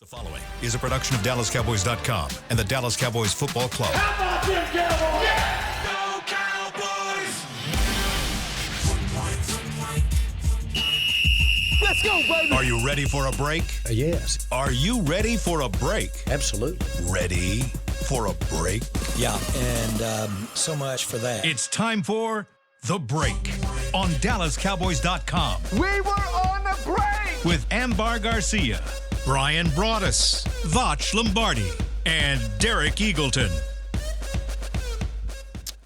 The following is a production of DallasCowboys.com and the Dallas Cowboys Football Club. How about them Cowboys? Yeah! Go Cowboys! Let's go, baby! Are you ready for a break? Yes. Are you ready for a break? Absolutely. Ready for a break? Yeah, and so much for that. It's time for The Break on DallasCowboys.com. We were on a break! With Ambar Garcia, Bryan Broaddus, Voch Lombardi, and Derek Eagleton.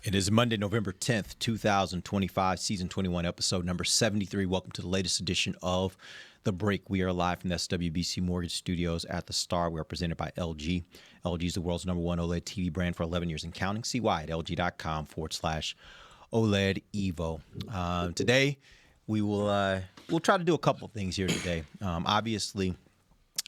It is Monday, November 10th, 2025, Season 21, Episode number 73. Welcome to the latest edition of The Break. We are live from the SWBC Mortgage Studios at the Star. We are presented by LG. LG is the world's #1 OLED TV brand for 11 years and counting. See why at lg.com/OLED Evo. Today, we'll try to do a couple of things here today. Obviously,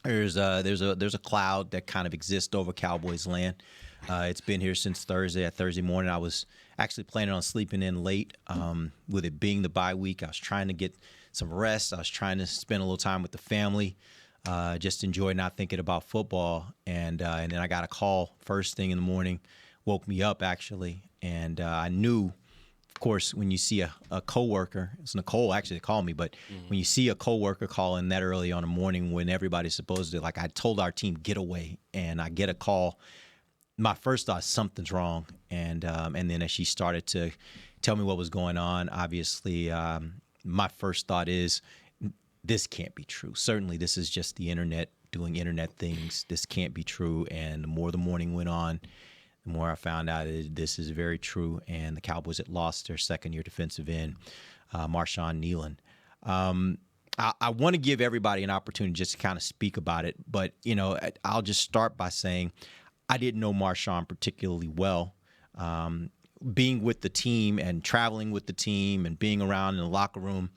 there's a cloud that kind of exists over Cowboys land. It's been here since Thursday. At Thursday morning, I was actually planning on sleeping in late. With it being the bye week, I was trying to get some rest. I was trying to spend a little time with the family, just enjoy not thinking about football. And then I got a call first thing in the morning, woke me up actually, and I knew. Of course, when you see a coworker, it's Nicole actually that called me, but when you see a coworker calling that early on the morning when everybody's supposed to, like I told our team, get away, and I get a call, my first thought, something's wrong, and then as she started to tell me what was going on, obviously my first thought is this can't be true. Certainly, this is just the internet doing internet things. This can't be true, and the more the morning went on, the more I found out this is very true, and the Cowboys had lost their second-year defensive end, Marshawn Kneeland. I want to give everybody an opportunity just to kind of speak about it, but I'll just start by saying I didn't know Marshon particularly well. Being with the team and traveling with the team and being around in the locker room,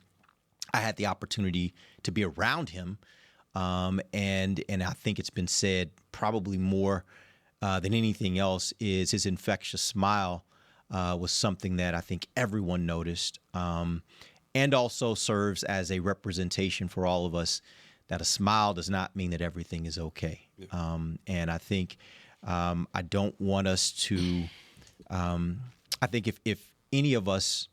I had the opportunity to be around him, and I think it's been said probably more than anything else is his infectious smile was something that I think everyone noticed, and also serves as a representation for all of us that a smile does not mean that everything is okay. And I think I don't want us to I think if any of us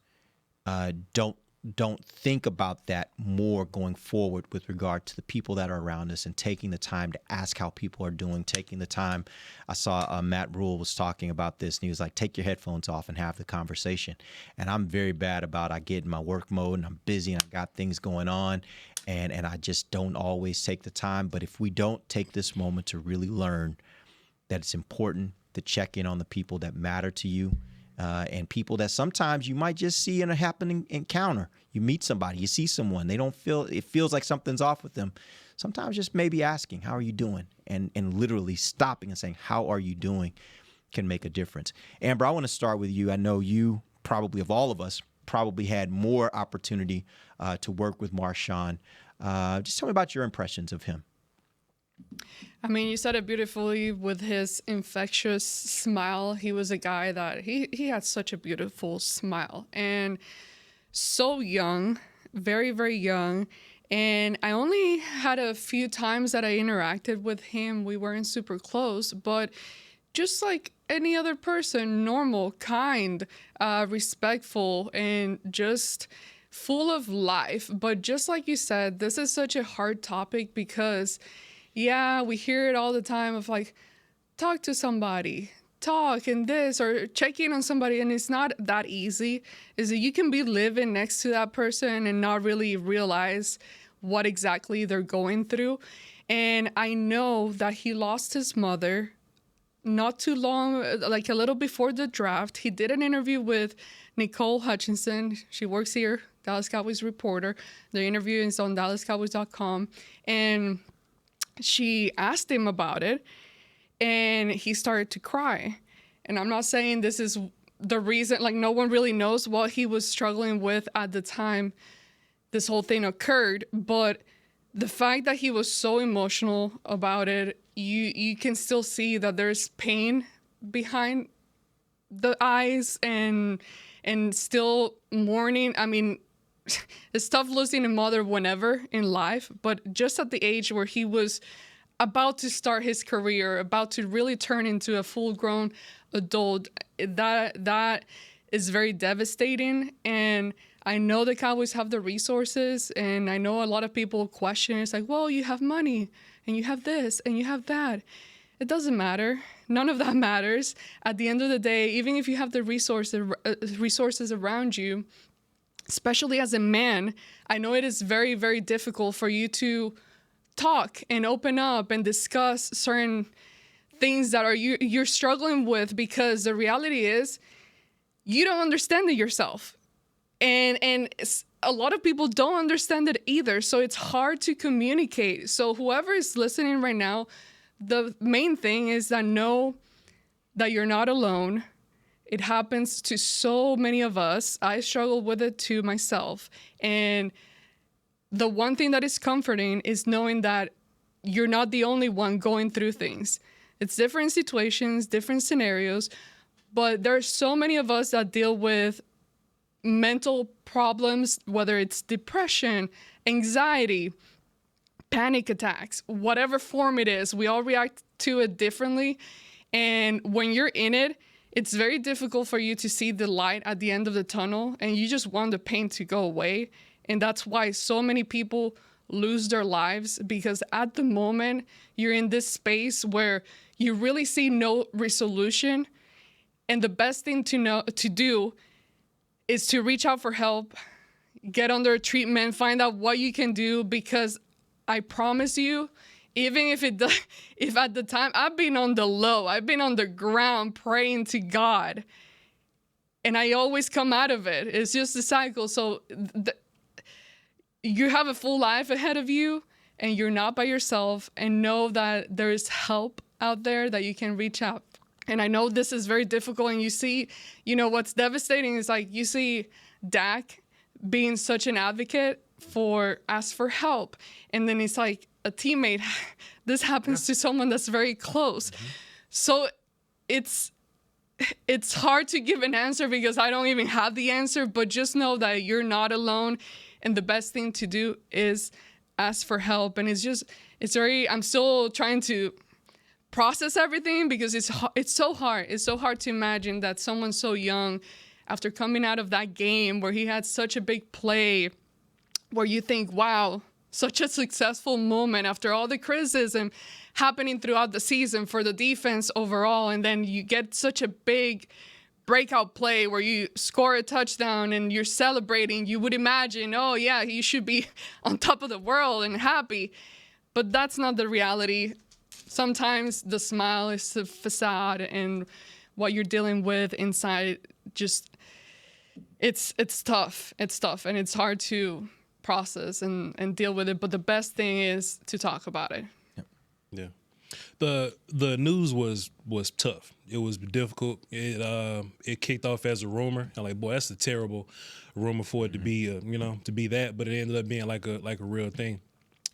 don't think about that more going forward with regard to the people that are around us and taking the time to ask how people are doing, taking the time. I saw Matt Rule was talking about this, and he was like, take your headphones off and have the conversation. And I'm very bad about I get in my work mode, and I'm busy, and I've got things going on, and I just don't always take the time. But if we don't take this moment to really learn that it's important to check in on the people that matter to you, and people that sometimes you might just see in a happening encounter. You meet somebody, you see someone, it feels like something's off with them. Sometimes just maybe asking, how are you doing? And literally stopping and saying, how are you doing can make a difference. Amber, I want to start with you. I know you probably, of all of us, probably had more opportunity to work with Marshon. Just tell me about your impressions of him. I mean, you said it beautifully with his infectious smile. He was a guy that he had such a beautiful smile and so young, very, very young. And I only had a few times that I interacted with him. We weren't super close, but just like any other person, normal, kind, respectful, and just full of life. But just like you said, this is such a hard topic because yeah, we hear it all the time of like, talk to somebody, talk and this, or check in on somebody. And it's not that easy. Is that you can be living next to that person and not really realize what exactly they're going through. And I know that he lost his mother not too long, like a little before the draft. He did an interview with Nicole Hutchinson. She works here, Dallas Cowboys reporter. The interview is on DallasCowboys.com. And she asked him about it, and he started to cry. And I'm not saying this is the reason, like no one really knows what he was struggling with at the time this whole thing occurred, but the fact that he was so emotional about it, you can still see that there's pain behind the eyes and still mourning. I mean, it's tough losing a mother whenever in life, but just at the age where he was about to start his career, about to really turn into a full-grown adult, that is very devastating. And I know the Cowboys have the resources, and I know a lot of people question. It's like, well, you have money, and you have this, and you have that. It doesn't matter. None of that matters. At the end of the day, even if you have the resources around you, especially as a man, I know it is very, very difficult for you to talk and open up and discuss certain things that you're struggling with, because the reality is you don't understand it yourself. And a lot of people don't understand it either. So it's hard to communicate. So whoever is listening right now, the main thing is that know that you're not alone. It happens to so many of us. I struggle with it too myself. And the one thing that is comforting is knowing that you're not the only one going through things. It's different situations, different scenarios, but there are so many of us that deal with mental problems, whether it's depression, anxiety, panic attacks, whatever form it is. We all react to it differently. And when you're in it, it's very difficult for you to see the light at the end of the tunnel, and you just want the pain to go away. And that's why so many people lose their lives, because at the moment you're in this space where you really see no resolution. And the best thing to do is to reach out for help, get under treatment, find out what you can do, because I promise you, even if at the time I've been on the low, I've been on the ground praying to God, and I always come out of it. It's just a cycle. So you have a full life ahead of you, and you're not by yourself, and know that there is help out there that you can reach out. And I know this is very difficult, and you see, what's devastating is like you see Dak being such an advocate ask for help, and then it's like a teammate, this happens to someone that's very close. Mm-hmm. So it's hard to give an answer, because I don't even have the answer, but just know that you're not alone, and the best thing to do is ask for help. And I'm still trying to process everything, because it's so hard. It's so hard to imagine that someone so young, after coming out of that game where he had such a big play, where you think, wow, such a successful moment after all the criticism happening throughout the season for the defense overall, and then you get such a big breakout play where you score a touchdown and you're celebrating. You would imagine, oh yeah, you should be on top of the world and happy. But that's not the reality. Sometimes the smile is the facade, and what you're dealing with inside, just it's tough. It's tough, and it's hard to process and deal with it. But the best thing is to talk about it. Yeah. The news was tough. It was difficult. It kicked off as a rumor. I'm like, boy, that's a terrible rumor for it to be, to be that. But it ended up being like a real thing.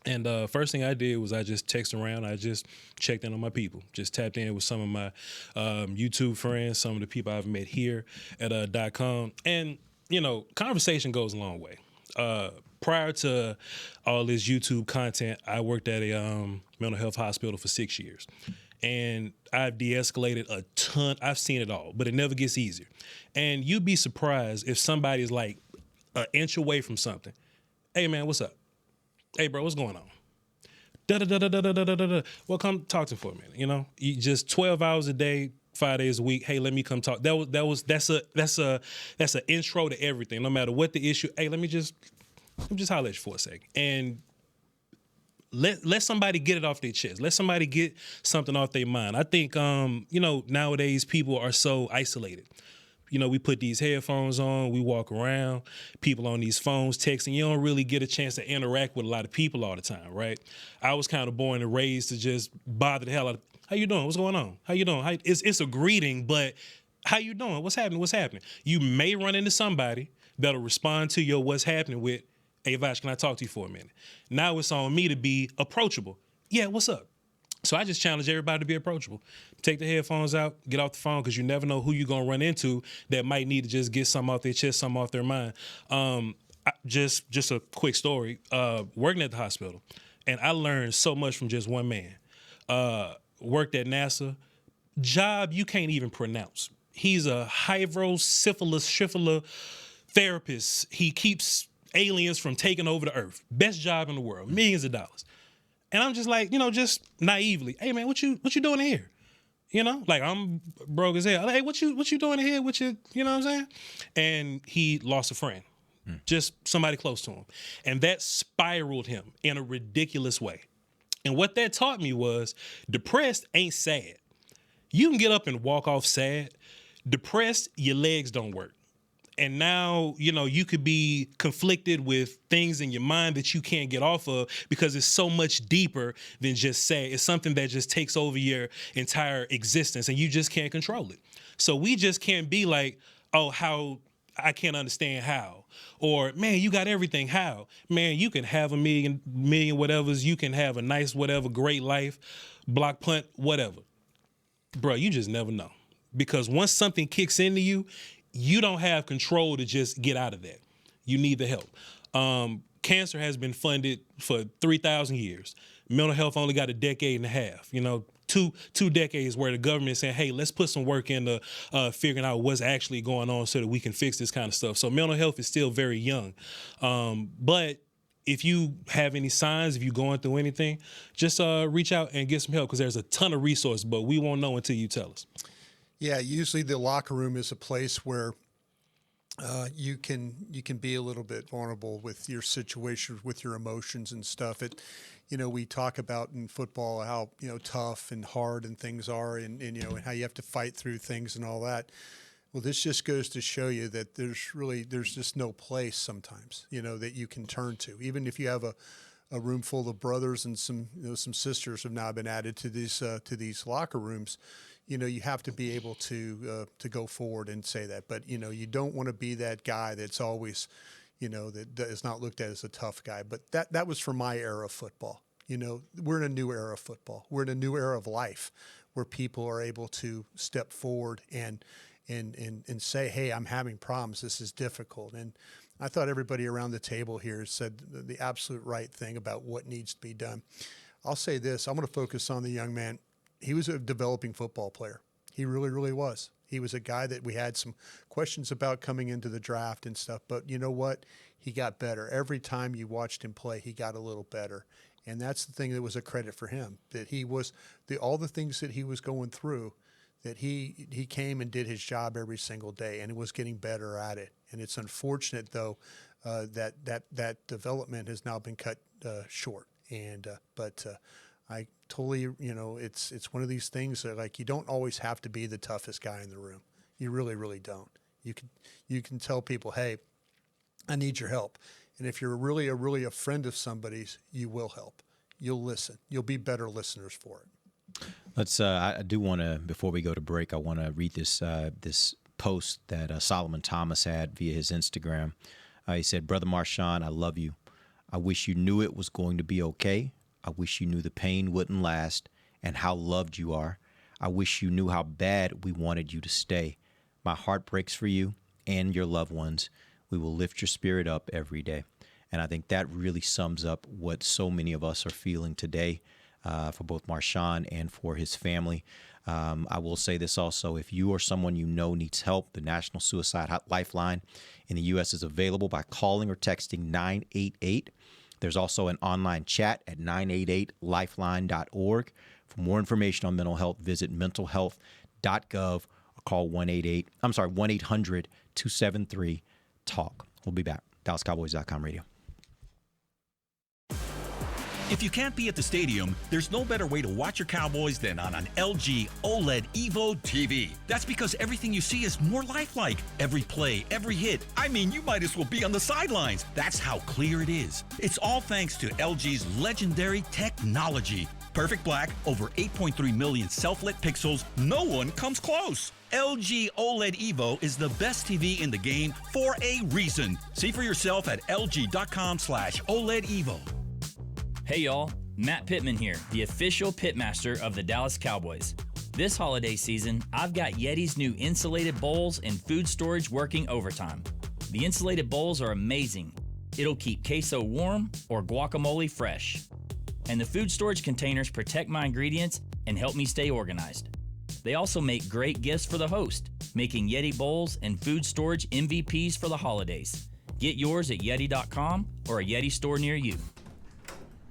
And first thing I did was I just texted around. I just checked in on my people. Just tapped in with some of my YouTube friends, some of the people I've met here at .com. And, conversation goes a long way. Prior to all this YouTube content, I worked at a mental health hospital for 6 years. And I've de-escalated a ton. I've seen it all, but it never gets easier. And you'd be surprised if somebody's like an inch away from something. Hey, man, what's up? Hey, bro, what's going on? Da-da-da-da-da-da-da-da-da. Well, come talk to me for a minute, You just 12 hours a day, 5 days a week. Hey, let me come talk. That's an intro to everything. No matter what the issue. Hey, let me just holler at you for a second. And let somebody get it off their chest. Let somebody get something off their mind. I think, nowadays people are so isolated. We put these headphones on, we walk around, people on these phones texting. You don't really get a chance to interact with a lot of people all the time, right? I was kind of born and raised to just bother the hell out of, how you doing? What's going on? How you doing? It's a greeting, but how you doing? What's happening? What's happening? You may run into somebody that'll respond to your what's happening with, hey, Voch, can I talk to you for a minute? Now it's on me to be approachable. Yeah, what's up? So I just challenge everybody to be approachable. Take the headphones out, get off the phone, because you never know who you're going to run into that might need to just get something off their chest, something off their mind. Just a quick story. Working at the hospital, and I learned so much from just one man. worked at NASA. Job you can't even pronounce. He's a hydrosyphilis therapist. He keeps aliens from taking over the earth. Best job in the world, millions of dollars. And I'm just like, just naively, hey man, what you doing here? Like I'm broke as hell. Like, hey, what you doing here? What you know what I'm saying? And he lost a friend, just somebody close to him, and that spiraled him in a ridiculous way. And what that taught me was, depressed ain't sad. You can get up and walk off sad. Depressed, your legs don't work. And now, you could be conflicted with things in your mind that you can't get off of because it's so much deeper than just sad. It's something that just takes over your entire existence and you just can't control it. So we just can't be like, oh, how I can't understand how. Or, man, you got everything. How? Man, you can have a million whatevers. You can have a nice whatever, great life, block punt, whatever. Bro, you just never know. Because once something kicks into you, you don't have control to just get out of that. You need the help. Cancer has been funded for 3,000 years. Mental health only got a decade and a half. Two decades where the government is saying, hey, let's put some work into figuring out what's actually going on so that we can fix this kind of stuff. So mental health is still very young. But if you have any signs, if you're going through anything, just reach out and get some help because there's a ton of resources, but we won't know until you tell us. Yeah, usually the locker room is a place where you can be a little bit vulnerable with your situation, with your emotions and stuff. We talk about in football how tough and hard and things are, and how you have to fight through things and all that. Well, this just goes to show you that there's just no place sometimes that you can turn to, even if you have a room full of brothers and some sisters have now been added to these locker rooms. You have to be able to go forward and say that. But, you don't want to be that guy that's always, that is not looked at as a tough guy. But that was for my era of football. We're in a new era of football. We're in a new era of life where people are able to step forward and say, hey, I'm having problems. This is difficult. And I thought everybody around the table here said the absolute right thing about what needs to be done. I'll say this. I'm going to focus on the young man. He was a developing football player. He really, really was. He was a guy that we had some questions about coming into the draft and stuff. But you know what? He got better. Every time you watched him play, he got a little better. And that's the thing that was a credit for him, that he was all the things that he was going through, that he came and did his job every single day and was getting better at it. And it's unfortunate, though, that development has now been cut short. But I totally, it's one of these things that, like, you don't always have to be the toughest guy in the room. You really, really don't. You can tell people, hey, I need your help. And if you're really a friend of somebody's, you will help. You'll listen. You'll be better listeners for it. Let's. I do want to, before we go to break, I want to read this post that Solomon Thomas had via his Instagram. He said, "Brother Marshon, I love you. I wish you knew it was going to be okay. I wish you knew the pain wouldn't last and how loved you are. I wish you knew how bad we wanted you to stay. My heart breaks for you and your loved ones. We will lift your spirit up every day." And I think that really sums up what so many of us are feeling today for both Marshon and for his family. I will say this also. If you or someone you know needs help, the National Suicide Lifeline in the U.S. is available by calling or texting 988. There's also an online chat at 988lifeline.org. For more information on mental health, visit mentalhealth.gov or call 1-800-273-TALK. We'll be back. DallasCowboys.com radio. If you can't be at the stadium, there's no better way to watch your Cowboys than on an LG OLED Evo TV. That's because everything you see is more lifelike. Every play, every hit. I mean, you might as well be on the sidelines. That's how clear it is. It's all thanks to LG's legendary technology. Perfect black, over 8.3 million self-lit pixels. No one comes close. LG OLED Evo is the best TV in the game for a reason. See for yourself at lg.com/OLED Evo. Hey y'all, Matt Pittman here, the official pitmaster of the Dallas Cowboys. This holiday season, I've got Yeti's new insulated bowls and food storage working overtime. The insulated bowls are amazing. It'll keep queso warm or guacamole fresh. and the food storage containers protect my ingredients and help me stay organized. They also make great gifts for the host, making Yeti bowls and food storage MVPs for the holidays. Get yours at Yeti.com or a Yeti store near you.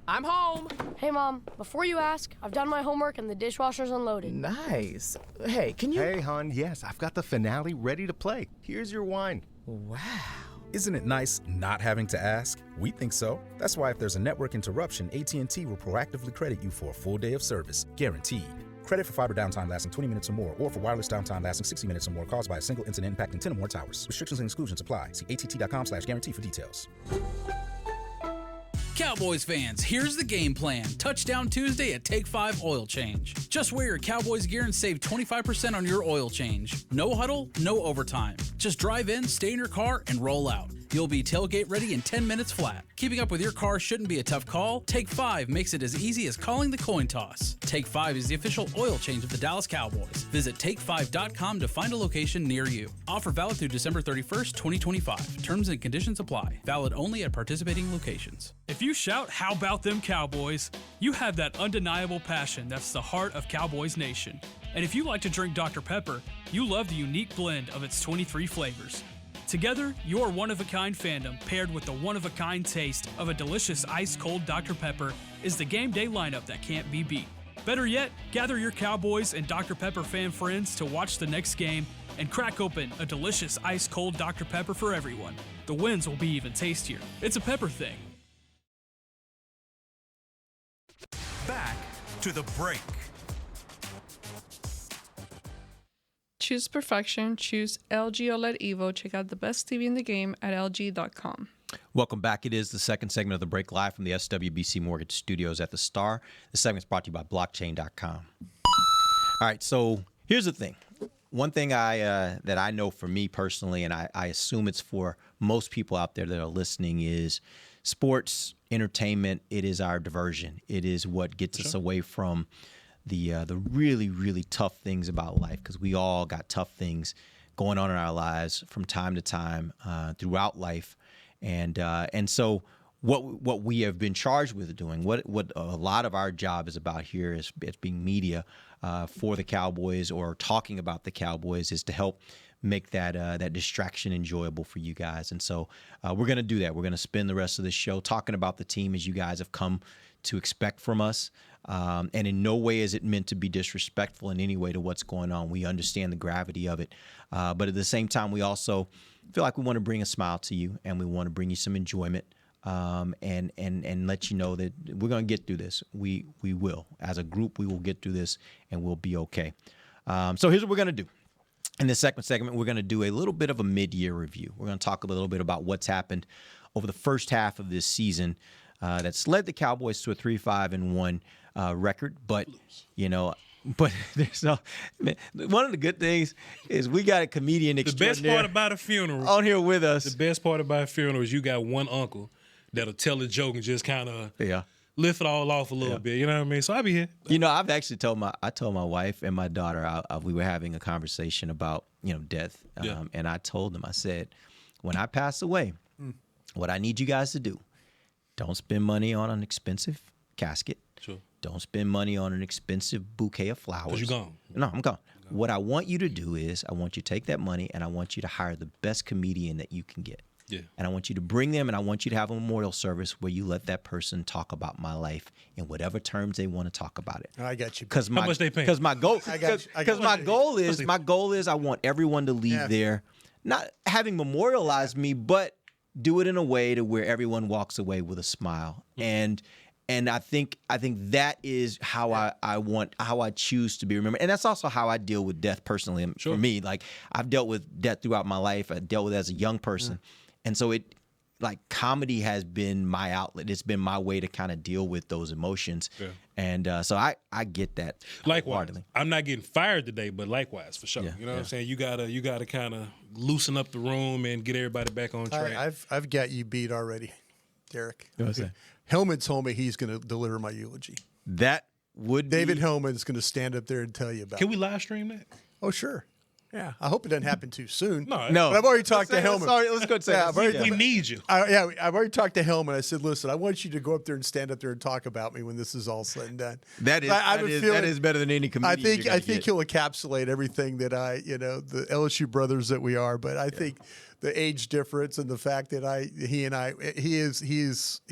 I'm home. Hey, Mom, before you ask, I've done my homework and the dishwasher's unloaded. Nice. Hey, can you... Hey, hon, yes, I've got the finale ready to play. Here's your wine. Wow. Isn't it nice not having to ask? We think so. That's why if there's a network interruption, AT&T will proactively credit you for a full day of service, guaranteed. Credit for fiber downtime lasting 20 minutes or more, or for wireless downtime lasting 60 minutes or more caused by a single incident impacting 10 or more towers. Restrictions and exclusions apply. See att.com/guarantee for details. Cowboys fans, here's the game plan. Touchdown Tuesday at Take 5 Oil Change. Just wear your Cowboys gear and save 25% on your oil change. No huddle, no overtime. Just drive in, stay in your car, and roll out. You'll be tailgate ready in 10 minutes flat. Keeping up with your car shouldn't be a tough call. Take 5 makes it as easy as calling the coin toss. Take 5 is the official oil change of the Dallas Cowboys. Visit take5.com to find a location near you. Offer valid through December 31st, 2025. Terms and conditions apply. Valid only at participating locations. If you shout, "How about them Cowboys?" you have that undeniable passion that's the heart of Cowboys Nation. And if you like to drink Dr. Pepper, you love the unique blend of its 23 flavors. Together, your one-of-a-kind fandom paired with the one-of-a-kind taste of a delicious ice-cold Dr. Pepper is the game day lineup that can't be beat. Better yet, gather your Cowboys and Dr. Pepper fan friends to watch the next game and crack open a delicious ice-cold Dr. Pepper for everyone. The wins will be even tastier. It's a pepper thing. Back to the break. Choose perfection. Choose LG OLED Evo. Check out the best TV in the game at LG.com. Welcome back. It is the second segment of the break, live from the SWBC Mortgage Studios at the Star. This segment is brought to you by blockchain.com. All right, so here's the thing. One thing that I know for me personally, and I assume it's for most people out there that are listening, is sports, entertainment. It is our diversion. It is what gets us away from the really, really tough things about life, because we all got tough things going on in our lives from time to time throughout life. And so what we have been charged with doing, what a lot of our job is about here is being media for the Cowboys, or talking about the Cowboys, is to help make that distraction enjoyable for you guys. And so we're going to do that. We're going to spend the rest of the show talking about the team as you guys have come to expect from us. And in no way is it meant to be disrespectful in any way to what's going on. We understand the gravity of it. But at the same time, we also feel like we want to bring a smile to you, and we want to bring you some enjoyment, and let you know that we're going to get through this. We will. As a group, we will get through this, and we'll be okay. So here's what we're going to do. In this second segment, we're going to do a little bit of a mid-year review. We're going to talk a little bit about what's happened over the first half of this season that's led the Cowboys to a 3-5-1 record. But, but there's one of the good things is we got a comedian extraordinaire. The best part about a funeral on here with us. The best part about a funeral is you got one uncle that'll tell a joke and just kind of lift it all off a little bit. You know what I mean? So I'll be here. I've actually told my wife and my daughter, we were having a conversation about, death. And I told them, I said, when I pass away, what I need you guys to do, don't spend money on an expensive casket. Sure. Don't spend money on an expensive bouquet of flowers. 'Cause you're gone. No, I'm gone. What I want you to do is I want you to take that money and I want you to hire the best comedian that you can get. Yeah. And I want you to bring them, and I want you to have a memorial service where you let that person talk about my life in whatever terms they want to talk about it. I got you. How much they paying? Because my goal, I my goal is I want everyone to leave there, not having memorialized me, but do it in a way to where everyone walks away with a smile. And I think that is how I choose to be remembered. And that's also how I deal with death personally. For me, like, I've dealt with death throughout my life. I dealt with it as a young person. And so comedy has been my outlet. It's been my way to kind of deal with those emotions. Yeah. And so I get that. Likewise. I'm not getting fired today, but likewise, for sure. Yeah. You know what I'm saying? You gotta kind of loosen up the room and get everybody back on track. I've got you beat already, Derek. What's that? Hellman told me he's going to deliver my eulogy. That would David Hellman's going to stand up there and tell you about it. Can we live stream that? Oh, sure. Yeah, I hope it doesn't happen too soon. No. But I've already talked to Hellman. Sorry, let's go and say Yeah, We need you. I've already talked to Hellman. I said, listen, I want you to go up there and stand up there and talk about me when this is all said and done. That is better than any comedian. I think he'll encapsulate everything that the LSU brothers that we are. But I think the age difference and the fact that he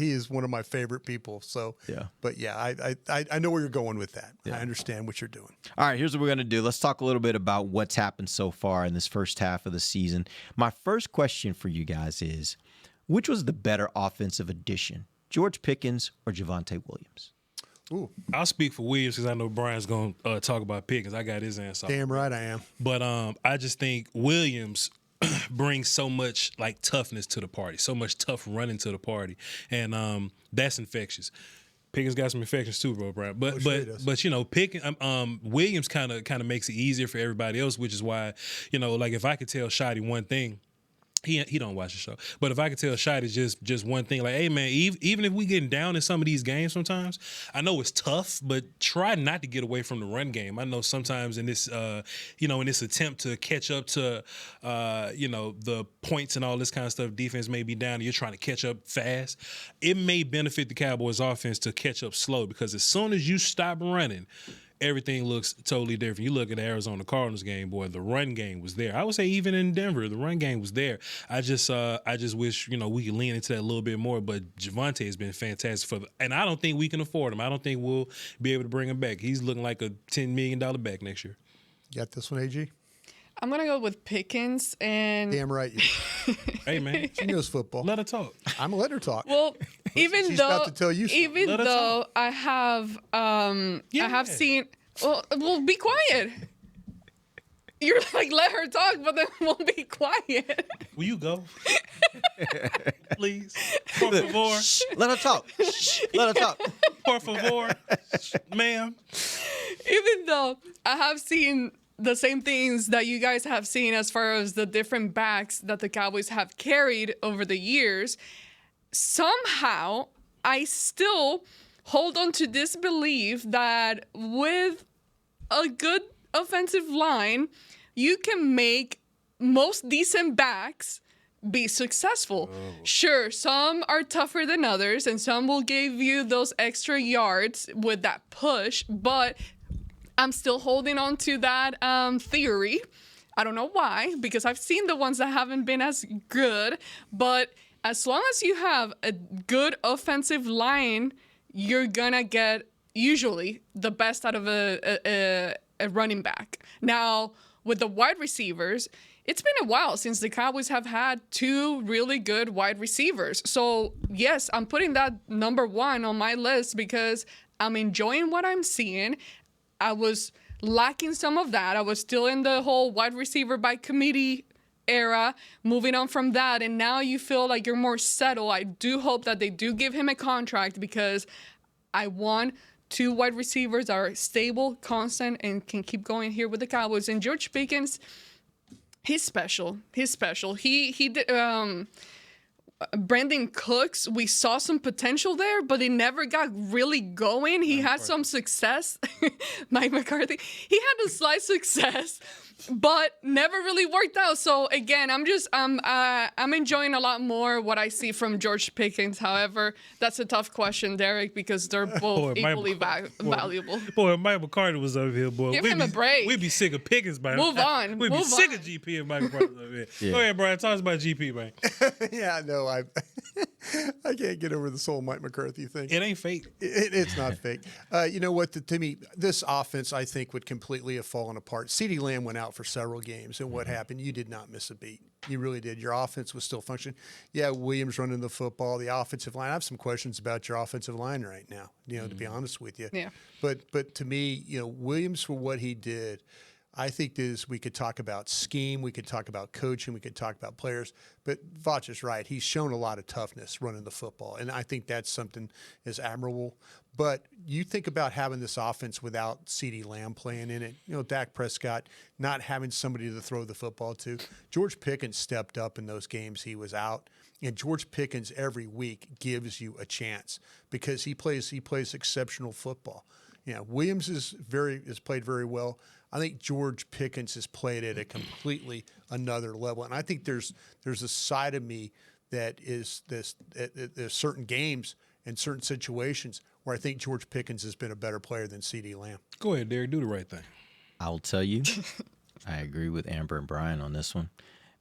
is one of my favorite people. So but I know where you're going with that. I understand what you're doing. All right, here's what we're going to do. Let's talk a little bit about what's happened so far in this first half of the season. My first question for you guys is, which was the better offensive addition, George Pickens or Javonte Williams? Ooh. I'll speak for Williams because I know Brian's going to talk about Pickens. I got his answer. Damn right I am. But I just think Williams brings so much like toughness to the party, so much tough running to the party, and that's infectious. Pickens got some infections too, bro, Brian. But Williams kind of makes it easier for everybody else, which is why, like if I could tell Shotty one thing. He don't watch the show, but if I could tell Shotty just one thing, like, hey man, even if we getting down in some of these games, sometimes I know it's tough, but try not to get away from the run game. I know sometimes in this, in this attempt to catch up to, the points and all this kind of stuff, defense may be down. And you're trying to catch up fast. It may benefit the Cowboys offense to catch up slow because as soon as you stop running, everything looks totally different. You look at the Arizona Cardinals game, boy, the run game was there. I would say even in Denver, the run game was there. I just wish, we could lean into that a little bit more, but Javonte has been fantastic and I don't think we can afford him. I don't think we'll be able to bring him back. He's looking like a $10 million back next year. You got this one, AG? I'm going to go with Pickens and... Damn right you Hey, man. She knows football. Let her talk. I'm going to let her talk. Well, She's about to tell you something. Even though I have seen... Well, be quiet. You're like, let her talk, but then won't be quiet. Will you go? Please. Por favor. Shh, let her talk. Shh, let her talk. Por favor. Ma'am. Even though I have seen the same things that you guys have seen as far as the different backs that the Cowboys have carried over the years, somehow I still hold on to this belief that with a good offensive line, you can make most decent backs be successful. Oh. Sure, some are tougher than others, and some will give you those extra yards with that push, but I'm still holding on to that theory. I don't know why, because I've seen the ones that haven't been as good, but as long as you have a good offensive line, you're gonna get usually the best out of a running back. Now, with the wide receivers, it's been a while since the Cowboys have had two really good wide receivers. So, yes, I'm putting that number one on my list because I'm enjoying what I'm seeing. I was lacking some of that. I was still in the whole wide receiver by committee era, moving on from that, and now you feel like you're more settled. I do hope that they do give him a contract because I want two wide receivers that are stable, constant, and can keep going here with the Cowboys. And George Pickens, he's special. He did. Brandon Cooks, we saw some potential there, but it never got really going. He had some success. Mike McCarthy, he had a slight success, but never really worked out. So again, I'm enjoying a lot more what I see from George Pickens. However, that's a tough question, Derek, because they're both equally valuable. Boy, Mike McCarthy was over here, boy. Give him a break. We'd be sick of Pickens, man. Move on. We'd be sick of GP and Mike McCarthy over here. Yeah. Go ahead, Brian. Talk us about GP, man. Yeah, no, I can't get over this whole Mike McCarthy thing. It ain't fake. It's not fake. You know what? To me, this offense, I think, would completely have fallen apart. CeeDee Lamb went out for several games, and what happened? You did not miss a beat. You really did. Your offense was still functioning. Yeah, Williams running the football, the offensive line. I have some questions about your offensive line right now, to be honest with you. Yeah. But to me, Williams, for what he did, I think we could talk about scheme, we could talk about coaching, we could talk about players, but Voch is right. He's shown a lot of toughness running the football, and I think that's something is admirable. But you think about having this offense without CeeDee Lamb playing in it, Dak Prescott not having somebody to throw the football to. George Pickens stepped up in those games he was out, and George Pickens every week gives you a chance because he plays exceptional football. Yeah, Williams has played very well. I think George Pickens has played at a completely another level, and I think there's a side of me that is there's certain games and certain situations where I think George Pickens has been a better player than CeeDee Lamb. Go ahead, Derek. Do the right thing. I'll tell you, I agree with Amber and Bryan on this one.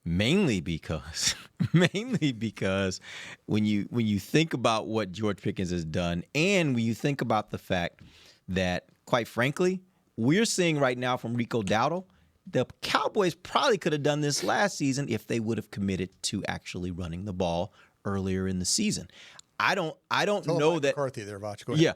Mainly because when you think about what George Pickens has done, and when you think about the fact that, quite frankly, we're seeing right now from Rico Dowdle, the Cowboys probably could have done this last season if they would have committed to actually running the ball earlier in the season. I don't know that McCarthy there, Voch. Go ahead. Yeah,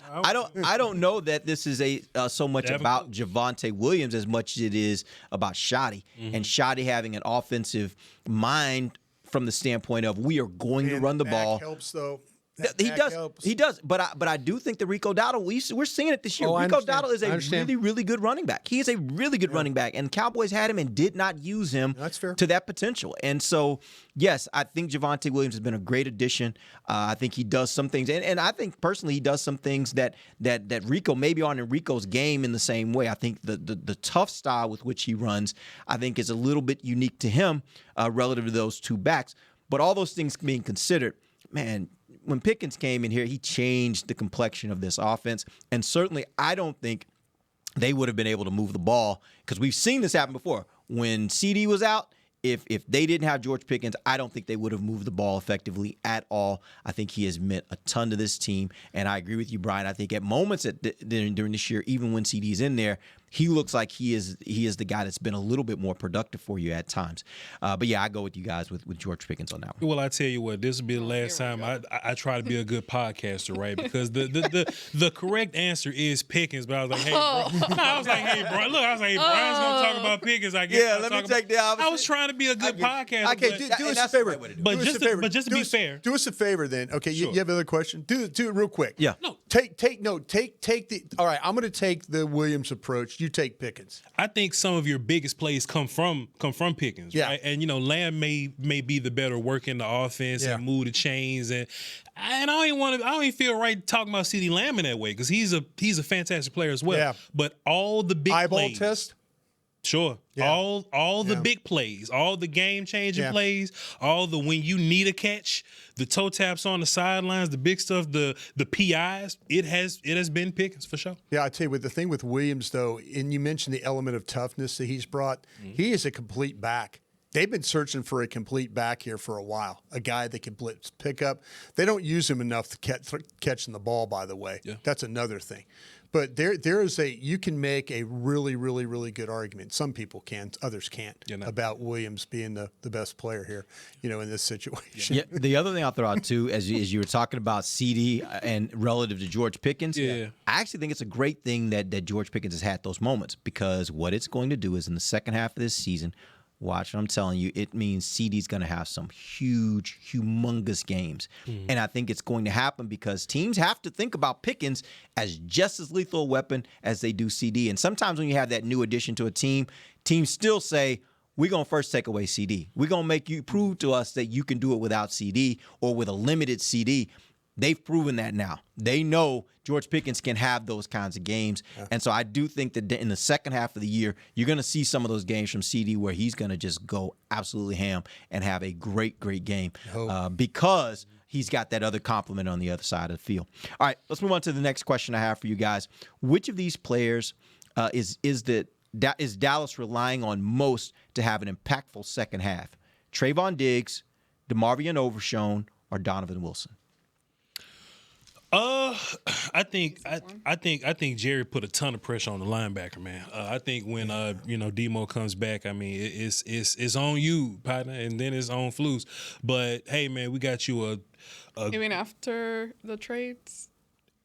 I don't know that this is so much about Javonte Williams as much as it is about Shoddy and Shoddy having an offensive mind from the standpoint of we are going to run the ball. Helps though. He does. But I do think that Rico Dowdle, we're seeing it this year. Rico Dowdle is a really, really good running back. He is a really good running back, and Cowboys had him and did not use him to that potential. And so, yes, I think Javonte Williams has been a great addition. I think he does some things, and I think personally he does some things that Rico maybe aren't in Rico's game in the same way. I think the tough style with which he runs, I think, is a little bit unique to him relative to those two backs. But all those things being considered, man, when Pickens came in here, he changed the complexion of this offense. And certainly I don't think they would have been able to move the ball because we've seen this happen before. When CD was out, if they didn't have George Pickens, I don't think they would have moved the ball effectively at all. I think he has meant a ton to this team. And I agree with you, Bryan. I think at moments during this year, even when CD's in there, he looks like he is the guy that's been a little bit more productive for you at times. But yeah, I go with you guys with George Pickens on that one. Well, I tell you what, this will be the last time I try to be a good podcaster, right? Because the correct answer is Pickens. But I was like, hey, Brian, look, Brian's gonna talk about Pickens. I guess. Yeah, let me take the opposite. I was trying to be a good podcaster. Okay, do us a favor. But just to be fair, do us a favor then. Okay, sure. you have another question? Do it real quick. Yeah. No. Take note. Take the. All right, I'm going to take the Williams approach. You take Pickens. I think some of your biggest plays come from Pickens, right? And Lamb may be the better work in the offense and move the chains, and I don't even feel right talking about CeeDee Lamb in that way because he's a fantastic player as well. Yeah. But all the big eyeball plays, test. Sure. Yeah. All the big plays, all the game-changing plays, all the when you need a catch, the toe taps on the sidelines, the big stuff, the PIs, it has been Pickens for sure. Yeah, I tell you what, the thing with Williams though, and you mentioned the element of toughness that he's brought, he is a complete back. They've been searching for a complete back here for a while, a guy that can blitz pickup. They don't use him enough to catching the ball, by the way. Yeah. That's another thing. But there is you can make a really, really, really good argument. Some people can, others can't, about Williams being the best player here, in this situation. Yeah, the other thing I'll throw out too, as you were talking about CD and relative to George Pickens, I actually think it's a great thing that George Pickens has had those moments because what it's going to do is in the second half of this season, watch what I'm telling you, it means CD's going to have some huge, humongous games. And I think it's going to happen because teams have to think about Pickens as just as lethal a weapon as they do CD. And sometimes when you have that new addition to a team, teams still say, we're going to first take away CD. We're going to make you prove to us that you can do it without CD or with a limited CD. They've proven that now. They know George Pickens can have those kinds of games. Yeah. And so I do think that in the second half of the year, you're going to see some of those games from CD where he's going to just go absolutely ham and have a great, great game because he's got that other complement on the other side of the field. All right, let's move on to the next question I have for you guys. Which of these players is Dallas relying on most to have an impactful second half? Trayvon Diggs, DeMarvion Overshown, or Donovan Wilson? I think Jerry put a ton of pressure on the linebacker, man. I think when Demo comes back, I mean it's on you, partner, and then it's on Flus. But hey, man, we got you a even after the trades.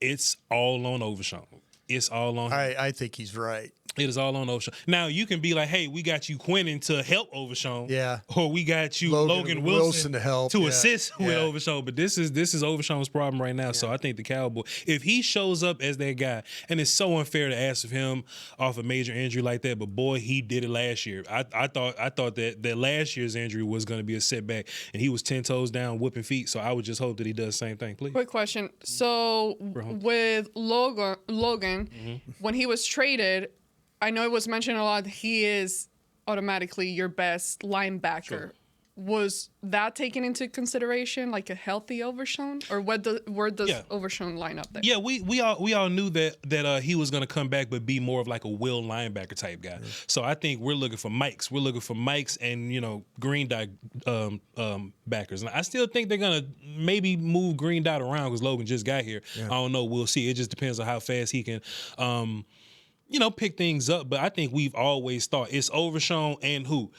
It's all on Overshown. It's all on him. I think he's right. It is all on Overshown. Now you can be like, "Hey, we got you Quinnen to help Overshown, or we got you Logan Wilson to help assist with Overshown." But this is Overshown's problem right now. So I think the Cowboys, if he shows up as that guy, and it's so unfair to ask of him off a major injury like that, but boy, he did it last year. I thought that last year's injury was going to be a setback, and he was 10 toes down, whooping feet. So I would just hope that he does the same thing, please. Quick question. So with Logan, when he was traded, I know it was mentioned a lot that he is automatically your best linebacker. Sure. Was that taken into consideration, like a healthy Overshown, or where does Overshown line up there? Yeah, we all knew that he was going to come back, but be more of like a will linebacker type guy. Yeah. So I think we're looking for Mikes. We're looking for Mikes and green dot backers. And I still think they're going to maybe move green dot around because Logan just got here. Yeah. I don't know. We'll see. It just depends on how fast he can. Pick things up. But I think we've always thought it's Overshown and who?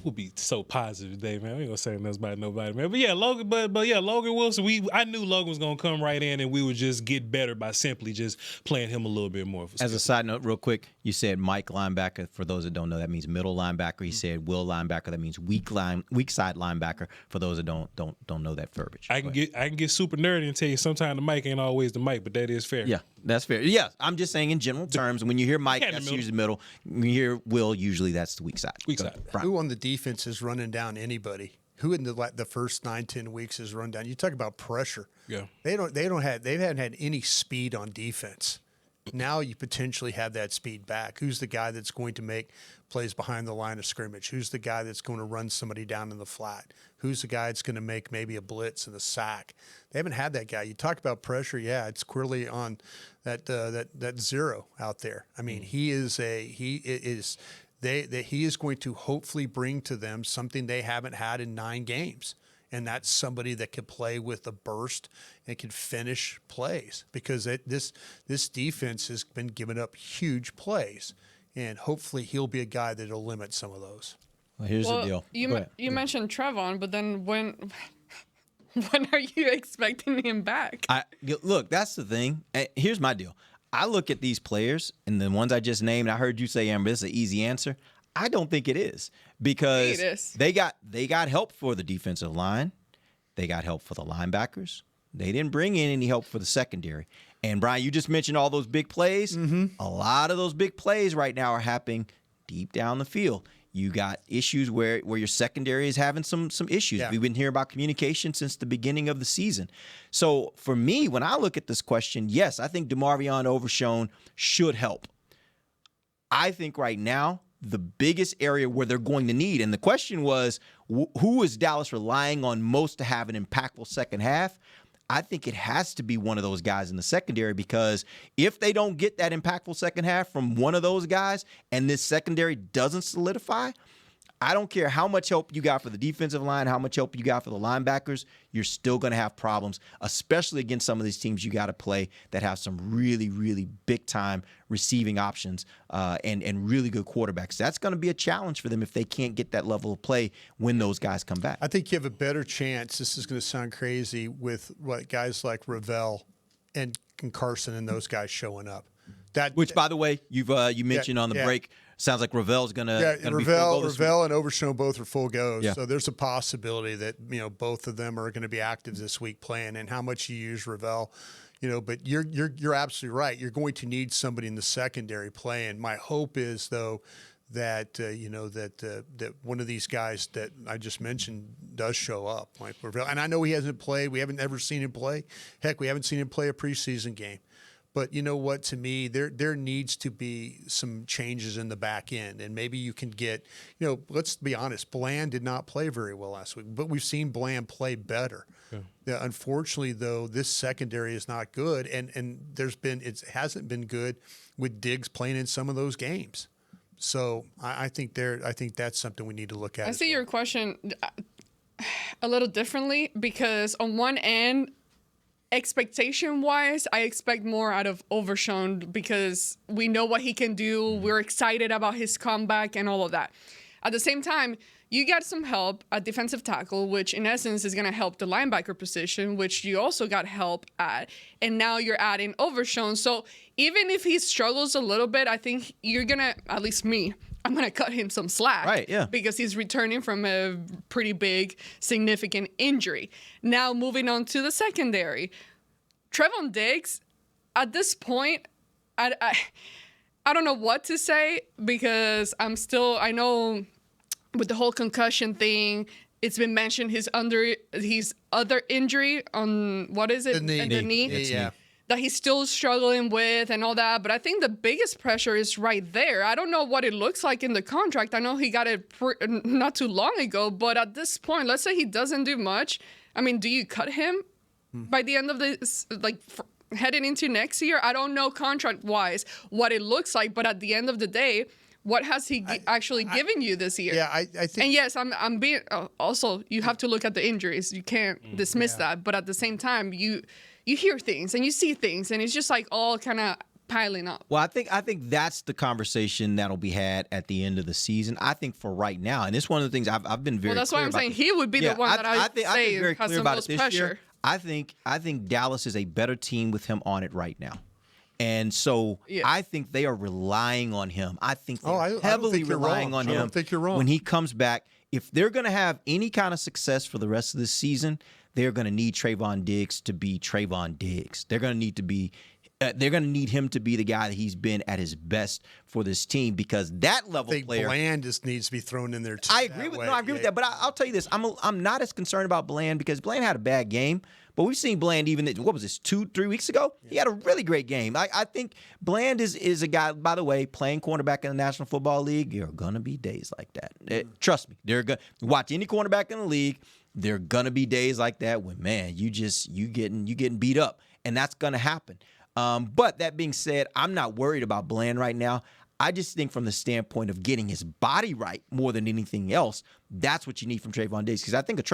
We'll be so positive today, man. We ain't gonna say nothing about nobody, man. But yeah, Logan. But yeah, Logan Wilson. I knew Logan was gonna come right in, and we would just get better by simply just playing him a little bit more. As a side note, real quick, you said Mike linebacker. For those that don't know, that means middle linebacker. He said Will linebacker. That means weak side linebacker. For those that don't know that verbiage. I can get super nerdy and tell you sometimes the mic ain't always the mic, but that is fair. Yeah, that's fair. Yeah, I'm just saying in general terms. When you hear Mike, that's usually the middle. When you hear Will, usually that's the weak side. Weak side. Who on the defense is running down anybody? Who in the first 9-10 weeks has run down? You talk about pressure. Yeah. They haven't had any speed on defense. Now you potentially have that speed back. Who's the guy that's going to make plays behind the line of scrimmage? Who's the guy that's going to run somebody down in the flat? Who's the guy that's going to make maybe a blitz and a sack? They haven't had that guy. You talk about pressure, yeah, it's clearly on that zero out there. I mean, he is going to hopefully bring to them something they haven't had in 9 games. And that's somebody that can play with a burst and can finish plays because this defense has been giving up huge plays. And hopefully he'll be a guy that will limit some of those. Well, here's the deal. You mentioned Trevon, but then when are you expecting him back? Look, that's the thing. Here's my deal. I look at these players, and the ones I just named, I heard you say, Amber, this is an easy answer. I don't think it is because they got help for the defensive line. They got help for the linebackers. They didn't bring in any help for the secondary. And, Bryan, you just mentioned all those big plays. Mm-hmm. A lot of those big plays right now are happening deep down the field. You got issues where your secondary is having some issues. Yeah. We've been hearing about communication since the beginning of the season. So, for me, when I look at this question, yes, I think DeMarvion Overshown should help. I think right now, the biggest area where they're going to need, and the question was, who is Dallas relying on most to have an impactful second half? I think it has to be one of those guys in the secondary because if they don't get that impactful second half from one of those guys and this secondary doesn't solidify, I don't care how much help you got for the defensive line, how much help you got for the linebackers, you're still going to have problems, especially against some of these teams you got to play that have some really, really big-time receiving options and really good quarterbacks. That's going to be a challenge for them if they can't get that level of play when those guys come back. I think you have a better chance, this is going to sound crazy, with guys like Ravel and Carson and those guys showing up. Which, by the way, you mentioned on the break, sounds like Ravel's gonna be full go this Ravel week. And Overshown both are full goes. Yeah. So there's a possibility that both of them are going to be active this week playing. And how much you use Ravel, but you're absolutely right. You're going to need somebody in the secondary playing. My hope is though that that one of these guys that I just mentioned does show up, like Ravel. And I know he hasn't played. We haven't ever seen him play. Heck, we haven't seen him play a preseason game. But you know what? To me, there needs to be some changes in the back end, and maybe you can get, let's be honest. Bland did not play very well last week, but we've seen Bland play better. Yeah, unfortunately, though, this secondary is not good, and it hasn't been good with Diggs playing in some of those games. So I think that's something we need to look at. I see your question a little differently because on one end, expectation-wise, I expect more out of Overshown because we know what he can do. We're excited about his comeback and all of that. At the same time, you got some help at defensive tackle, which in essence is going to help the linebacker position, which you also got help at. And now you're adding Overshown. So even if he struggles a little bit, I think you're going to, at least me, I'm going to cut him some slack. Right, yeah. Because he's returning from a pretty big, significant injury. Now moving on to the secondary. Trevon Diggs, at this point, I don't know what to say because I know with the whole concussion thing, it's been mentioned his other injury on, what is it? The knee. Yeah. That he's still struggling with and all that. But I think the biggest pressure is right there. I don't know what it looks like in the contract. I know he got it not too long ago, but at this point, let's say he doesn't do much. I mean, do you cut him by the end of this, heading into next year? I don't know contract-wise what it looks like, but at the end of the day, what has he actually given you this year? Yeah, I think. And yes, I'm being. Also, you have to look at the injuries. You can't dismiss that. But at the same time, you hear things and you see things, and it's just like all kind of piling up. Well, I think that's the conversation that'll be had at the end of the season. I think for right now, and it's one of the things I've been very. Well, that's clear why I'm about saying he would be the one that I think say very has clear the about most it this pressure. year. I think Dallas is a better team with him on it right now. And so I think they are relying on him. I think they're heavily relying on him. I don't think you're wrong. When he comes back, if they're going to have any kind of success for the rest of the season, they're going to need Trevon Diggs to be Trevon Diggs. They're going to need him to be the guy that he's been at his best for this team, because that level I think player. Bland just needs to be thrown in there too. I agree with that, but I'll tell you this: I'm not as concerned about Bland because Bland had a bad game, but we've seen Bland even what was this 2-3 weeks ago? Yeah. He had a really great game. I think Bland is a guy. By the way, playing cornerback in the National Football League, there are gonna be days like that. Trust me, watch any cornerback in the league. There are gonna be days like that when you getting beat up, and that's gonna happen. But that being said, I'm not worried about Bland right now. I just think from the standpoint of getting his body right more than anything else, that's what you need from Trevon Diggs. Because I think a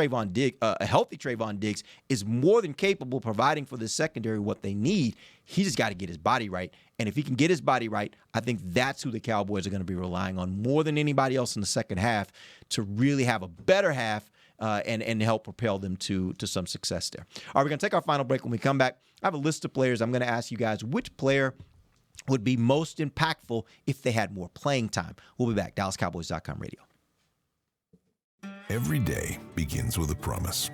healthy Trevon Diggs is more than capable of providing for the secondary what they need. He just got to get his body right. And if he can get his body right, I think that's who the Cowboys are going to be relying on more than anybody else in the second half to really have a better half and help propel them to some success there. All right, we're going to take our final break. When we come back, I have a list of players. I'm going to ask you guys which player would be most impactful if they had more playing time. We'll be back. DallasCowboys.com radio. Every day begins with a promise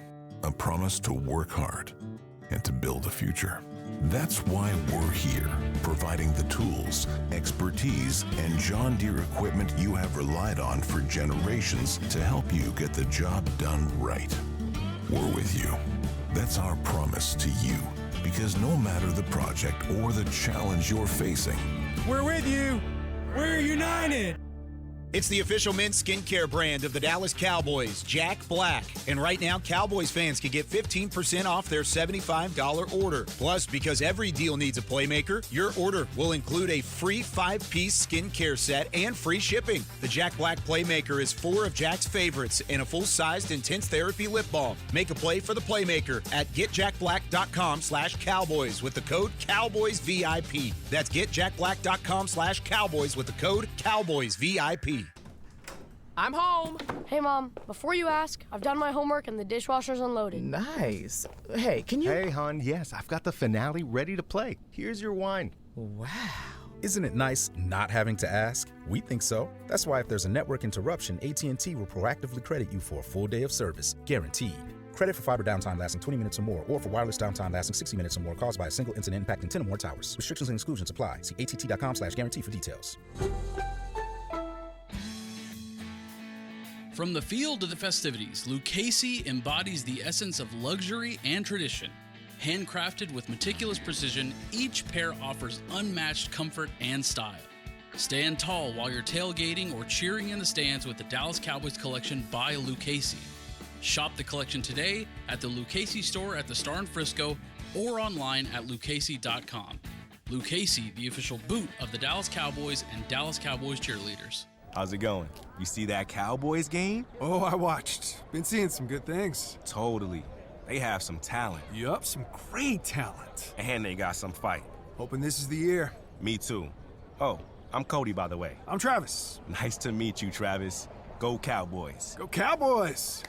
to work hard and to build a future. That's why we're here, providing the tools, expertise, and John Deere equipment you have relied on for generations to help you get the job done right. We're with you. That's our promise to you, because no matter the project or the challenge you're facing, we're with you. We're united. It's the official men's skincare brand of the Dallas Cowboys, Jack Black. And right now, Cowboys fans can get 15% off their $75 order. Plus, because every deal needs a playmaker, your order will include a free 5-piece skincare set and free shipping. The Jack Black Playmaker is 4 of Jack's favorites and a full-sized intense therapy lip balm. Make a play for the playmaker at getjackblack.com/Cowboys with the code CowboysVIP. That's getjackblack.com/Cowboys with the code CowboysVIP. I'm home. Hey, Mom, before you ask, I've done my homework and the dishwasher's unloaded. Nice. Hey, can you... Hey, hon, yes, I've got the finale ready to play. Here's your wine. Wow. Isn't it nice not having to ask? We think so. That's why if there's a network interruption, AT&T will proactively credit you for a full day of service, guaranteed. Credit for fiber downtime lasting 20 minutes or more, or for wireless downtime lasting 60 minutes or more caused by a single incident impacting 10 or more towers. Restrictions and exclusions apply. See att.com/guarantee for details. From the field to the festivities, Lucchese embodies the essence of luxury and tradition. Handcrafted with meticulous precision, each pair offers unmatched comfort and style. Stand tall while you're tailgating or cheering in the stands with the Dallas Cowboys collection by Lucchese. Shop the collection today at the Lucchese store at the Star in Frisco or online at lucchese.com. Lucchese, the official boot of the Dallas Cowboys and Dallas Cowboys cheerleaders. How's it going? You see that Cowboys game? Oh, I watched. Been seeing some good things. Totally. They have some talent. Yup, some great talent. And they got some fight. Hoping this is the year. Me too. Oh, I'm Cody, by the way. I'm Travis. Nice to meet you, Travis. Go Cowboys. Go Cowboys!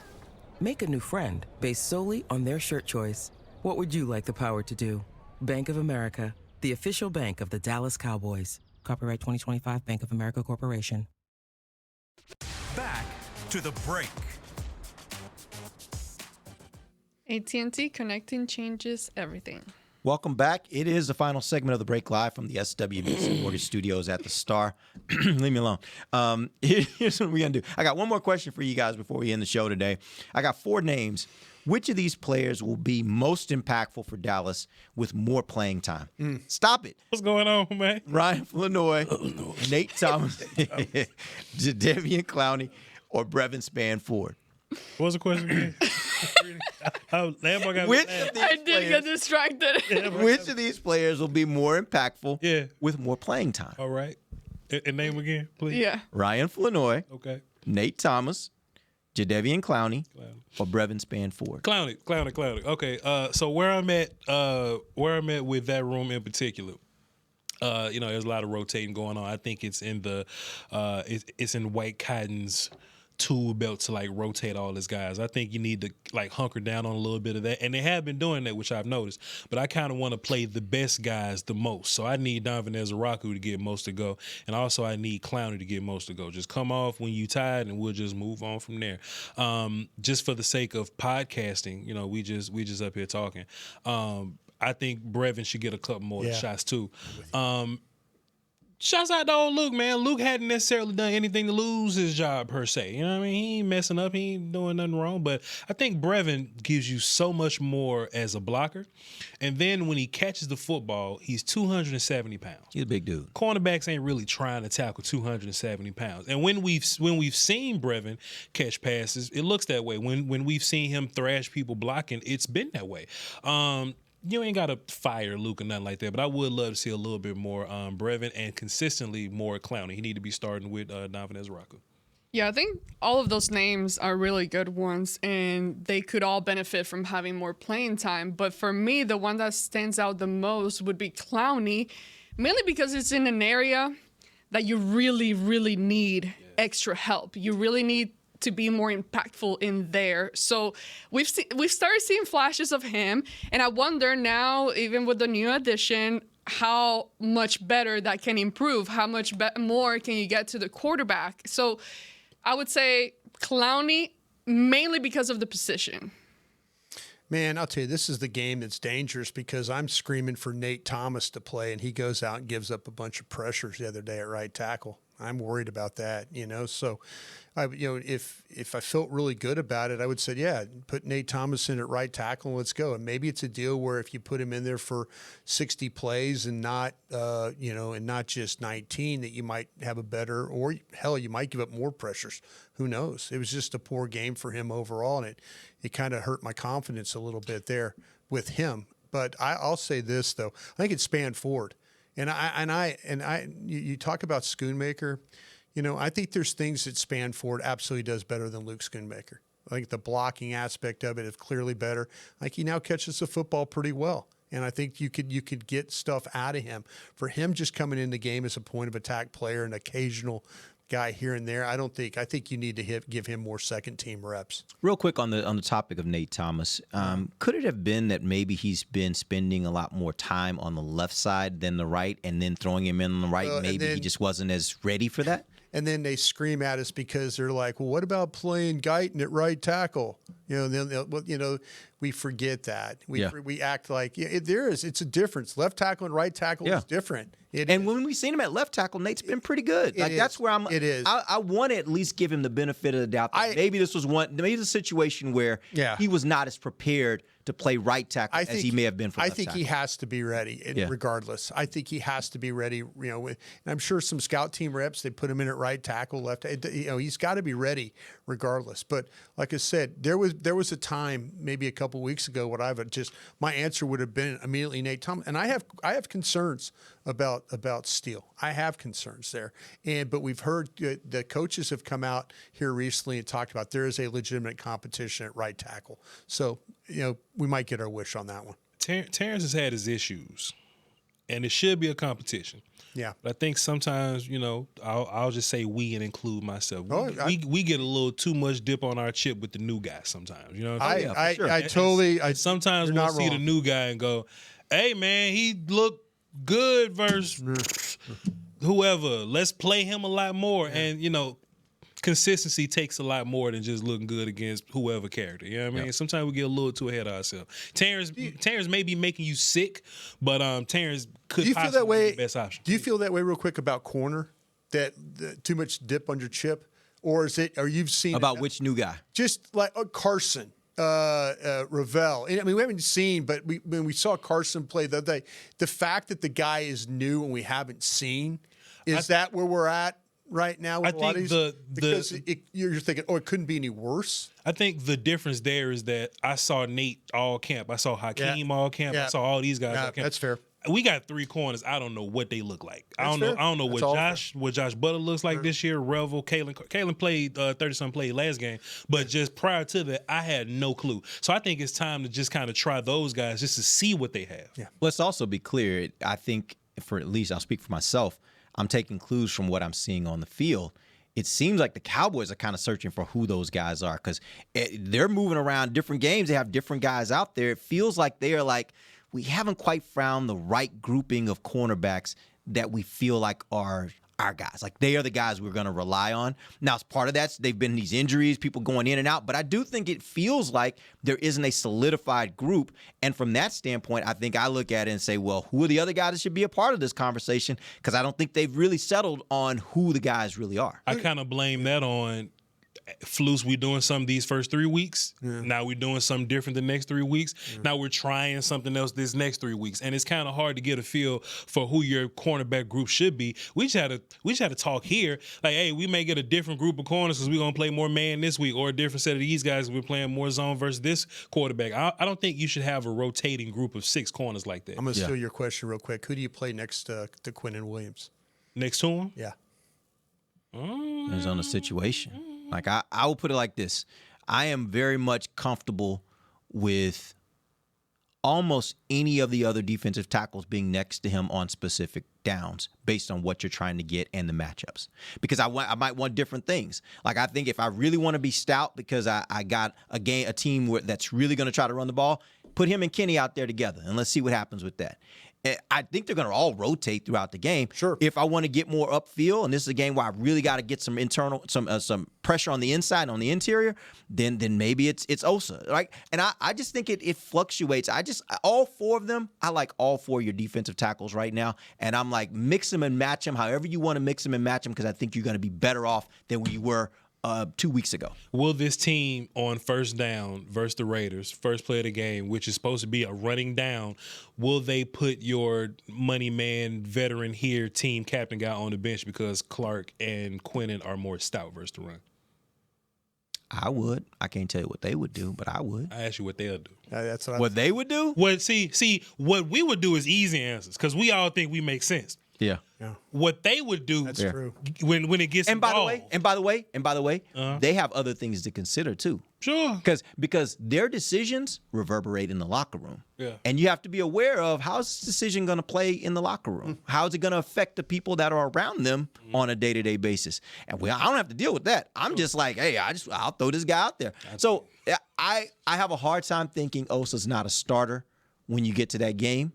Make a new friend based solely on their shirt choice. What would you like the power to do? Bank of America, the official bank of the Dallas Cowboys. Copyright 2025 Bank of America Corporation. Back to the break. AT&T connecting changes everything. Welcome back. It is the final segment of the break live from the SWBC Mortgage Studios at the Star. Leave me alone. Here's what we're going to do. I got one more question for you guys before we end the show today. I got 4 names. Which of these players will be most impactful for Dallas with more playing time? Stop it. What's going on, man? Ryan Flournoy, Nate Thomas, Jadeveon Clowney, or Brevin Spann-Ford? What was the question again? I did get distracted. Which of these players will be more impactful with more playing time? All right. And name again, please. Yeah. Ryan Flournoy. Okay. Nate Thomas, Jadeveon Clowney, or Brevin Spann-Ford? Clowney. Okay. So where I'm at with that room in particular, there's a lot of rotating going on. I think it's in the it's in White Cotton's tool belt to like rotate all his guys. I think you need to like hunker down on a little bit of that, and they have been doing that, which I've noticed. But I kind of want to play the best guys the most, so I need Donovan Ezeraku to get most to go, and also I need Clowney to get most to go. Just come off when you tired, and we'll just move on from there. Just for the sake of podcasting, we just up here talking. I think Brevin should get a couple more shots too. Shouts out to old Luke, man. Luke hadn't necessarily done anything to lose his job per se. You know what I mean? He ain't messing up. He ain't doing nothing wrong. But I think Brevin gives you so much more as a blocker. And then when he catches the football, he's 270 pounds. He's a big dude. Cornerbacks ain't really trying to tackle 270 pounds. And when we've seen Brevin catch passes, it looks that way. When we've seen him thrash people blocking, it's been that way. You ain't got to fire Luke or nothing like that, but I would love to see a little bit more Brevin and consistently more Clowney. He need to be starting with Donovan Ezeraku. Yeah, I think all of those names are really good ones, and they could all benefit from having more playing time. But for me, the one that stands out the most would be Clowney, mainly because it's in an area that you really, really need extra help. You really need to be more impactful in there. So we've started seeing flashes of him, and I wonder now, even with the new addition, how much better that can improve. How much more can you get to the quarterback? So I would say Clowney, mainly because of the position. Man, I'll tell you, this is the game that's dangerous because I'm screaming for Nate Thomas to play, and he goes out and gives up a bunch of pressures the other day at right tackle. I'm worried about that, So, if I felt really good about it, I would say, yeah, put Nate Thomas in at right tackle and let's go. And maybe it's a deal where if you put him in there for 60 plays and not, and not just 19, that you might have a better, or hell, you might give up more pressures. Who knows? It was just a poor game for him overall, and it kind of hurt my confidence a little bit there with him. But I'll say this though, I think it's Spann-Ford. You talk about Schoonmaker, I think there's things that Spann-Ford absolutely does better than Luke Schoonmaker. I think the blocking aspect of it is clearly better. Like he now catches the football pretty well. And I think you could get stuff out of him. For him just coming in the game as a point of attack player, an occasional guy here and there, I think you need to give him more second team reps. Real quick on the topic of Nate Thomas, could it have been that maybe he's been spending a lot more time on the left side than the right, and then throwing him in on the right? Maybe he just wasn't as ready for that. And then they scream at us because they're like, "Well, what about playing Guyton at right tackle?" We forget that. We act like it's a difference. Left tackle and right tackle is different. When we've seen him at left tackle, Nate's been pretty good. That's where I'm. It is. I want to at least give him the benefit of the doubt. That maybe this was maybe the situation where he was not as prepared to play right tackle as he may have been for left tackle. He has to be ready, regardless. I think he has to be ready. And I'm sure some scout team reps, they put him in at right tackle, left. He's got to be ready, regardless. But like I said, there was a time maybe a couple weeks ago what my answer would have been immediately Nate Thomas. And I have concerns about Steele. I have concerns there. But we've heard the coaches have come out here recently and talked about there is a legitimate competition at right tackle. So, we might get our wish on that one. Terrence has had his issues. and it should be a competition. Yeah. But I think sometimes, I'll just say we and include myself. We get a little too much dip on our chip with the new guys sometimes. You know what I'm saying? Sometimes we'll see the new guy and go, hey, man, he looked good versus whoever. Let's play him a lot more. Yeah. And, consistency takes a lot more than just looking good against whoever character. You know what I mean? Yep. Sometimes we get a little too ahead of ourselves. Terrence may be making you sick, but Terrence could possibly be the best option. Do you feel that way real quick about corner? That too much dip on your chip? Or you've seen about which new guy? Just like Carson, Ravel. I mean, we haven't seen, but when we saw Carson play the other day, the fact that the guy is new and we haven't seen, is that where we're at right now? With I think because you're thinking, it couldn't be any worse. I think the difference there is that I saw Nate all camp. I saw Hakeem all camp. I saw all these guys all camp. That's fair. We got 3 corners. I don't know what they look like. I don't know what Josh Butler looks like this year. Revel, Kalen played 30-something played last game, but just prior to that, I had no clue. So I think it's time to just kind of try those guys just to see what they have. Yeah. Let's also be clear. I think, for at least I'll speak for myself, I'm taking clues from what I'm seeing on the field. It seems like the Cowboys are kind of searching for who those guys are because they're moving around different games. They have different guys out there. It feels like they are like, we haven't quite found the right grouping of cornerbacks that we feel like are our guys. Like, they are the guys we're going to rely on. Now, as part of that, they've been these injuries, people going in and out, but I do think it feels like there isn't a solidified group. And from that standpoint, I think I look at it and say, well, who are the other guys that should be a part of this conversation? Because I don't think they've really settled on who the guys really are. I kind of blame that on Flus. We doing something these first 3 weeks. Yeah. Now we're doing something different the next 3 weeks. Yeah. Now we're trying something else this next 3 weeks, and it's kind of hard to get a feel for who your cornerback group should be. We just had to talk here, like, hey, we may get a different group of corners because we're gonna play more man this week, or a different set of these guys. We're playing more zone versus this quarterback. I don't think you should have a rotating group of 6 corners like that. I'm gonna steal your question real quick. Who do you play next to Quinnen Williams? Next to him? Yeah. Depends on the situation. Like, I will put it like this. I am very much comfortable with almost any of the other defensive tackles being next to him on specific downs based on what you're trying to get and the matchups. Because I might want different things. Like, I think if I really want to be stout because I got a team that's really going to try to run the ball, put him and Kenny out there together, and let's see what happens with that. I think they're going to all rotate throughout the game. Sure. If I want to get more upfield, and this is a game where I really got to get some some pressure on the inside and on the interior, then maybe it's Osa, right? And I just think it fluctuates. All 4 of them, I like all 4 of your defensive tackles right now, and I'm like, mix them and match them however you want to mix them and match them, because I think you're going to be better off than we were 2 weeks ago. Will this team on first down versus the Raiders, first play of the game, which is supposed to be a running down, will they put your money man veteran here team captain guy on the bench because Clark and Quinnen are more stout versus the run? I would. I can't tell you what they would do, but I would. I ask you what they'll do. That's what they would do? See, what we would do is easy answers because we all think we make sense. Yeah. What they would do, that's true. When it gets involved. By the way, they have other things to consider too. Sure. Because their decisions reverberate in the locker room. Yeah. And you have to be aware of how's this decision going to play in the locker room. How is it going to affect the people that are around them on a day-to-day basis? And I don't have to deal with that. I'm just like, hey, I'll throw this guy out there. So I have a hard time thinking Osa's not a starter when you get to that game.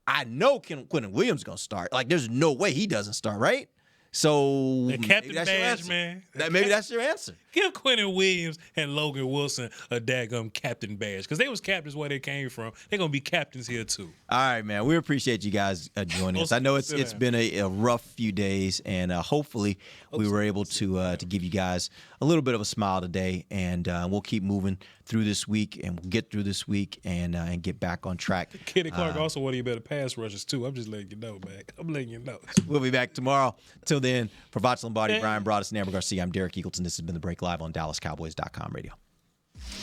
I know Quinnen Williams is going to start. Like, there's no way he doesn't start, right? So the captain badge, man. Maybe that's your answer. Give Quinnen Williams and Logan Wilson a daggum captain badge because they was captains where they came from. They're going to be captains here, too. All right, man. We appreciate you guys joining us. I know it's been a rough few days, and hopefully we were able to give you guys a little bit of a smile today, and we'll keep moving through this week, and we'll get through this week and get back on track. Kenny Clark also one of your better pass rushers, too. I'm just letting you know, man. I'm letting you know. We'll be back tomorrow. Till then, for Voch, Lombardi, Bryan, Broaddus, and Ambar Garcia, I'm Derek Eagleton. This has been The Break live on DallasCowboys.com radio.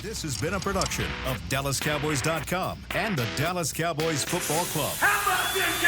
This has been a production of DallasCowboys.com and the Dallas Cowboys Football Club. How about this,